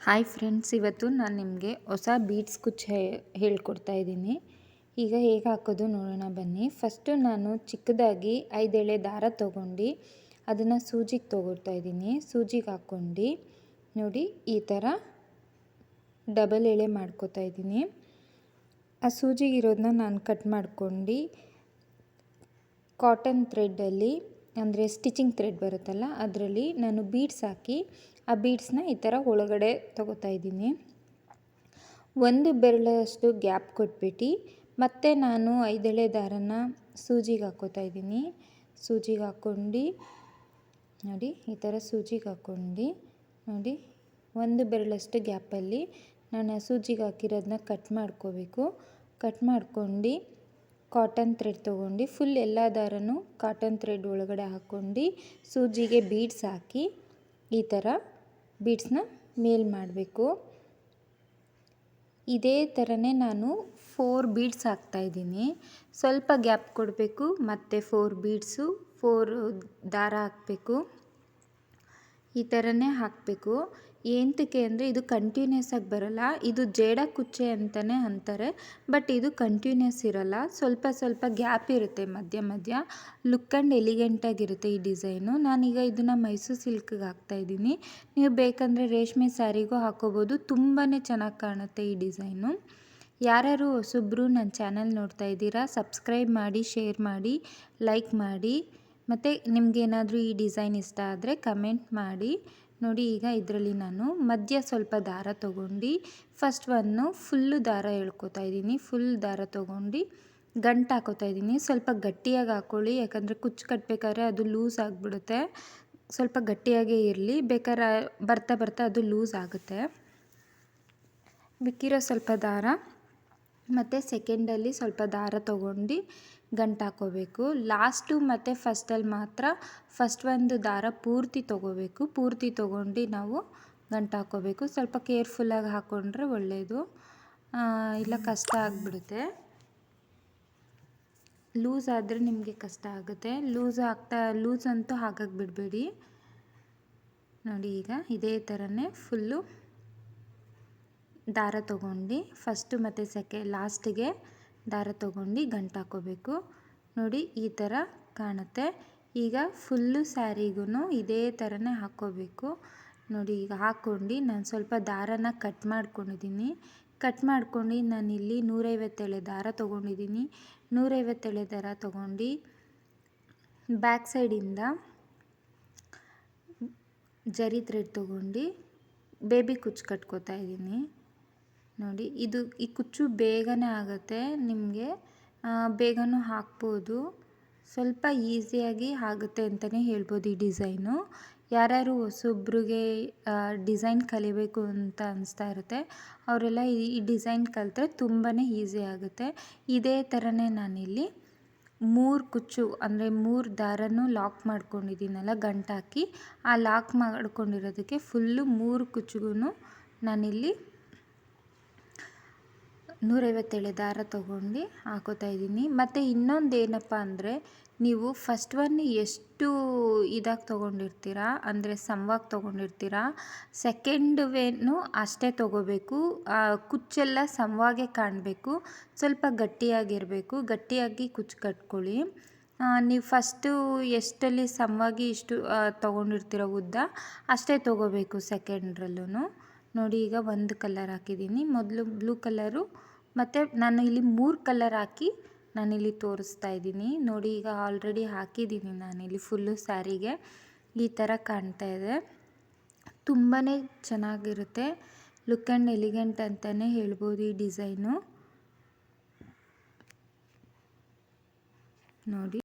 Hi friends, ಇವತ್ತು ನಾನು ನಿಮಗೆ ಹೊಸ ಬೀಡ್ಸ್ ಕುಚ್ಚು ಹೇಳ್ಕೊಡ್ತಾ ಇದ್ದೀನಿ. ಈಗ ಹೇಗೆ ಹಾಕೋದು ನೋಡೋಣ ಬನ್ನಿ. ಫಸ್ಟು ನಾನು ಚಿಕ್ಕದಾಗಿ 5 ಎಳೆ ದಾರ ತೊಗೊಂಡು ಅದನ್ನು ಸೂಜಿಗೆ ತೊಗೊಳ್ತಾ ಇದ್ದೀನಿ. ಸೂಜಿಗೆ ಹಾಕ್ಕೊಂಡು ನೋಡಿ ಈ ಥರ ಡಬಲ್ ಎಳೆ ಮಾಡ್ಕೋತಾ ಇದ್ದೀನಿ. ಆ ಸೂಜಿಗಿರೋದನ್ನ ನಾನು ಕಟ್ ಮಾಡ್ಕೊಂಡು ಕಾಟನ್ ಥ್ರೆಡ್ಡಲ್ಲಿ ಅಂದರೆ ಸ್ಟಿಚಿಂಗ್ ಥ್ರೆಡ್ ಬರುತ್ತಲ್ಲ ಅದರಲ್ಲಿ ನಾನು ಬೀಡ್ಸ್ ಹಾಕಿ ಆ ಬೀಡ್ಸ್ನ ಈ ಥರ ಒಳಗಡೆ ತಗೋತಾ ಇದ್ದೀನಿ. ಒಂದು ಬೆರಳಷ್ಟು ಗ್ಯಾಪ್ ಕೊಟ್ಬಿಟ್ಟು ಮತ್ತೆ ನಾನು 5 ಎಳೆ ದಾರನ ಸೂಜಿಗೆ ಹಾಕ್ಕೋತಾ ಇದ್ದೀನಿ. ಸೂಜಿಗೆ ಹಾಕ್ಕೊಂಡು ನೋಡಿ ಈ ಥರ ಸೂಜಿಗೆ ಹಾಕ್ಕೊಂಡು ನೋಡಿ ಒಂದು ಬೆರಳಷ್ಟು ಗ್ಯಾಪಲ್ಲಿ ನಾನು ಸೂಜಿಗೆ ಹಾಕಿರೋದನ್ನ ಕಟ್ ಮಾಡ್ಕೋಬೇಕು. ಕಟ್ ಮಾಡ್ಕೊಂಡು ಕಾಟನ್ ಥ್ರೆಡ್ ತೊಗೊಂಡು ಫುಲ್ ಎಲ್ಲ ದಾರನೂ ಕಾಟನ್ ಥ್ರೆಡ್ ಒಳಗಡೆ ಹಾಕ್ಕೊಂಡು ಸೂಜಿಗೆ ಬೀಡ್ಸ್ ಹಾಕಿ ಈ ಥರ ಬೀಡ್ಸ್ನ ಮೇಲ್ ಮಾಡಬೇಕು. ಇದೇ ಥರನೇ ನಾನು 4 ಬೀಡ್ಸ್ ಹಾಕ್ತಾಯಿದ್ದೀನಿ. ಸ್ವಲ್ಪ ಗ್ಯಾಪ್ ಕೊಡಬೇಕು, ಮತ್ತು 4 ಬೀಡ್ಸು 4 ದಾರ ಹಾಕಬೇಕು. ಈ ಥರನೇ ಹಾಕಬೇಕು. ಏನಕ್ಕೆ ಅಂದರೆ ಇದು ಕಂಟಿನ್ಯೂಸ್ ಆಗಿ ಬರೋಲ್ಲ. ಇದು ಜೇಡ ಕುಚ್ಚೆ ಅಂತಲೇ ಅಂತಾರೆ, ಬಟ್ ಇದು ಕಂಟಿನ್ಯೂಸ್ ಇರೋಲ್ಲ. ಸ್ವಲ್ಪ ಸ್ವಲ್ಪ ಗ್ಯಾಪ್ ಇರುತ್ತೆ ಮಧ್ಯ ಮಧ್ಯ. ಲುಕ್ ಆ್ಯಂಡ್ ಎಲಿಗೆಂಟಾಗಿರುತ್ತೆ ಈ ಡಿಸೈನು. ನಾನೀಗ ಇದನ್ನು ಮೈಸೂರು ಸಿಲ್ಕ್ಗೆ ಹಾಕ್ತಾಯಿದ್ದೀನಿ. ನೀವು ಬೇಕಂದರೆ ರೇಷ್ಮೆ ಸ್ಯಾರಿಗೂ ಹಾಕೋಬೋದು. ತುಂಬಾ ಚೆನ್ನಾಗಿ ಕಾಣುತ್ತೆ ಈ ಡಿಸೈನು. ಯಾರ್ಯಾರು ಹೊಸಬ್ರು ನನ್ನ ಚಾನಲ್ ನೋಡ್ತಾ ಇದ್ದೀರಾ, ಸಬ್ಸ್ಕ್ರೈಬ್ ಮಾಡಿ, ಶೇರ್ ಮಾಡಿ, ಲೈಕ್ ಮಾಡಿ. ಮತ್ತು ನಿಮಗೇನಾದರೂ ಈ ಡಿಸೈನ್ ಇಷ್ಟ ಆದರೆ ಕಮೆಂಟ್ ಮಾಡಿ. ನೋಡಿ ಈಗ ಇದರಲ್ಲಿ ನಾನು ಮಧ್ಯ ಸ್ವಲ್ಪ ದಾರ ತೊಗೊಂಡು ಫಸ್ಟ್ ಫುಲ್ಲು ದಾರ ಎಳ್ಕೊತಾ ಇದ್ದೀನಿ. ಫುಲ್ ದಾರ ತೊಗೊಂಡು ಗಂಟು ಹಾಕೋತಾ ಇದ್ದೀನಿ. ಸ್ವಲ್ಪ ಗಟ್ಟಿಯಾಗಿ ಹಾಕ್ಕೊಳ್ಳಿ, ಯಾಕಂದರೆ ಕುಚ್ಚು ಕಟ್ಟಬೇಕಾದ್ರೆ ಅದು ಲೂಸ್ ಆಗಿಬಿಡುತ್ತೆ. ಸ್ವಲ್ಪ ಗಟ್ಟಿಯಾಗೇ ಇರಲಿ, ಬೇಕಾದ್ರೆ ಬರ್ತಾ ಬರ್ತಾ ಅದು ಲೂಸ್ ಆಗುತ್ತೆ. ಮಿಕ್ಕಿರೋ ಸ್ವಲ್ಪ ದಾರ ಮತ್ತು ಸೆಕೆಂಡಲ್ಲಿ ಸ್ವಲ್ಪ ದಾರ ತೊಗೊಂಡು ಗಂಟು ಹಾಕ್ಕೋಬೇಕು. ಲಾಸ್ಟು ಮತ್ತು ಫಸ್ಟಲ್ಲಿ ಮಾತ್ರ ಫಸ್ಟ್ ಒಂದು ದಾರ ಪೂರ್ತಿ ತೊಗೋಬೇಕು. ಪೂರ್ತಿ ತೊಗೊಂಡು ನಾವು ಗಂಟು ಹಾಕ್ಕೋಬೇಕು. ಸ್ವಲ್ಪ ಕೇರ್ಫುಲ್ಲಾಗಿ ಹಾಕ್ಕೊಂಡ್ರೆ ಒಳ್ಳೆಯದು, ಇಲ್ಲ ಕಷ್ಟ ಆಗಿಬಿಡುತ್ತೆ. ಲೂಸ್ ಆದರೆ ನಿಮಗೆ ಕಷ್ಟ ಆಗುತ್ತೆ. ಲೂಸ್ ಅಂತೂ ಹಾಕಕ್ಕೆ ಬಿಡಬೇಡಿ. ನೋಡಿ ಈಗ ಇದೇ ಥರನೇ ಫುಲ್ಲು ದಾರ ತೊಗೊಂಡು ಫಸ್ಟು ಮತ್ತು ಲಾಸ್ಟಿಗೆ ದಾರ ತೊಗೊಂಡು ಗಂಟು ಹಾಕ್ಕೋಬೇಕು. ನೋಡಿ ಈ ಥರ ಕಾಣುತ್ತೆ. ಈಗ ಫುಲ್ಲು ಸ್ಯಾರಿಗೂ ಇದೇ ಥರನೇ ಹಾಕ್ಕೋಬೇಕು. ನೋಡಿ ಈಗ ಹಾಕ್ಕೊಂಡು ನಾನು ಸ್ವಲ್ಪ ದಾರನ ಕಟ್ ಮಾಡ್ಕೊಂಡಿದ್ದೀನಿ. ಕಟ್ ಮಾಡ್ಕೊಂಡು ನಾನಿಲ್ಲಿ 150 ಎಳೆ ದಾರ ತೊಗೊಂಡಿದ್ದೀನಿ. 150 ಎಳೆ ದಾರ ತೊಗೊಂಡು ಬ್ಯಾಕ್ ಸೈಡಿಂದ ಜರಿ ಥ್ರೆಡ್ ತೊಗೊಂಡು ಬೇಬಿ ಕುಚ್ಚು ಕಟ್ಕೋತಾ ಇದ್ದೀನಿ. ನೋಡಿ ಈ ಕುಚ್ಚು ಬೇಗನೆ ಆಗುತ್ತೆ, ನಿಮಗೆ ಬೇಗನೂ ಹಾಕ್ಬೋದು. ಸ್ವಲ್ಪ ಈಸಿಯಾಗಿ ಆಗುತ್ತೆ ಅಂತಲೇ ಹೇಳ್ಬೋದು ಈ ಡಿಸೈನು. ಯಾರ್ಯಾರು ಹೊಸೊಬ್ರಿಗೆ ಡಿಸೈನ್ ಕಲಿಬೇಕು ಅಂತ ಅನಿಸ್ತಾ ಇರುತ್ತೆ ಅವರೆಲ್ಲ ಈ ಡಿಸೈನ್ ಕಲಿತ್ರೆ ತುಂಬಾ ಈಸಿ ಆಗುತ್ತೆ. ಇದೇ ಥರನೇ ನಾನಿಲ್ಲಿ 3 ಕುಚ್ಚು ಅಂದರೆ 3 ದಾರನೂ ಲಾಕ್ ಮಾಡ್ಕೊಂಡಿದ್ದೀನಲ್ಲ ಗಂಟು ಹಾಕಿ, ಆ ಲಾಕ್ ಮಾಡ್ಕೊಂಡಿರೋದಕ್ಕೆ ಫುಲ್ಲು 3 ಕುಚ್ಚಿಗೂ ನಾನಿಲ್ಲಿ 150 ಎಳೆ ದಾರ ತೊಗೊಂಡು ಹಾಕೋತಾ ಇದ್ದೀನಿ. ಮತ್ತು ಇನ್ನೊಂದು ಏನಪ್ಪ ಅಂದರೆ, ನೀವು ಫಸ್ಟ್ ಎಷ್ಟು ಇದಾಗಿ ತೊಗೊಂಡಿರ್ತೀರಾ ಅಂದರೆ ಸಮವಾಗಿ ತೊಗೊಂಡಿರ್ತೀರಾ, ಸೆಕೆಂಡ್ ಅಷ್ಟೇ ತೊಗೋಬೇಕು. ಕುಚ್ಚೆಲ್ಲ ಸಮವಾಗೇ ಕಾಣಬೇಕು, ಸ್ವಲ್ಪ ಗಟ್ಟಿಯಾಗಿರಬೇಕು. ಗಟ್ಟಿಯಾಗಿ ಕುಚ್ಚು ಕಟ್ಕೊಳ್ಳಿ. ನೀವು ಫಸ್ಟು ಎಷ್ಟಲ್ಲಿ ಸಮವಾಗಿ ಇಷ್ಟು ತೊಗೊಂಡಿರ್ತೀರೋ ಉದ್ದ ಅಷ್ಟೇ ತೊಗೋಬೇಕು ಸೆಕೆಂಡ್ರಲ್ಲೂ. ನೋಡಿ ಈಗ ಒಂದು ಕಲರ್ ಹಾಕಿದ್ದೀನಿ, ಮೊದಲು ಬ್ಲೂ ಕಲರು, ಮತ್ತು ನಾನು ಇಲ್ಲಿ 3 ಕಲರ್ ಹಾಕಿ ನಾನಿಲ್ಲಿ ತೋರಿಸ್ತಾ ಇದ್ದೀನಿ. ನೋಡಿ ಈಗ ಆಲ್ರೆಡಿ ಹಾಕಿದ್ದೀನಿ ನಾನಿಲ್ಲಿ ಫುಲ್ಲು ಸ್ಯಾರಿಗೆ. ಈ ಥರ ಕಾಣ್ತಾ ಇದೆ. ತುಂಬಾ ಚೆನ್ನಾಗಿರುತ್ತೆ. ಲುಕ್ ಆ್ಯಂಡ್ ಎಲಿಗೆಂಟ್ ಅಂತಲೇ ಹೇಳ್ಬೋದು ಈ ಡಿಸೈನು. ನೋಡಿ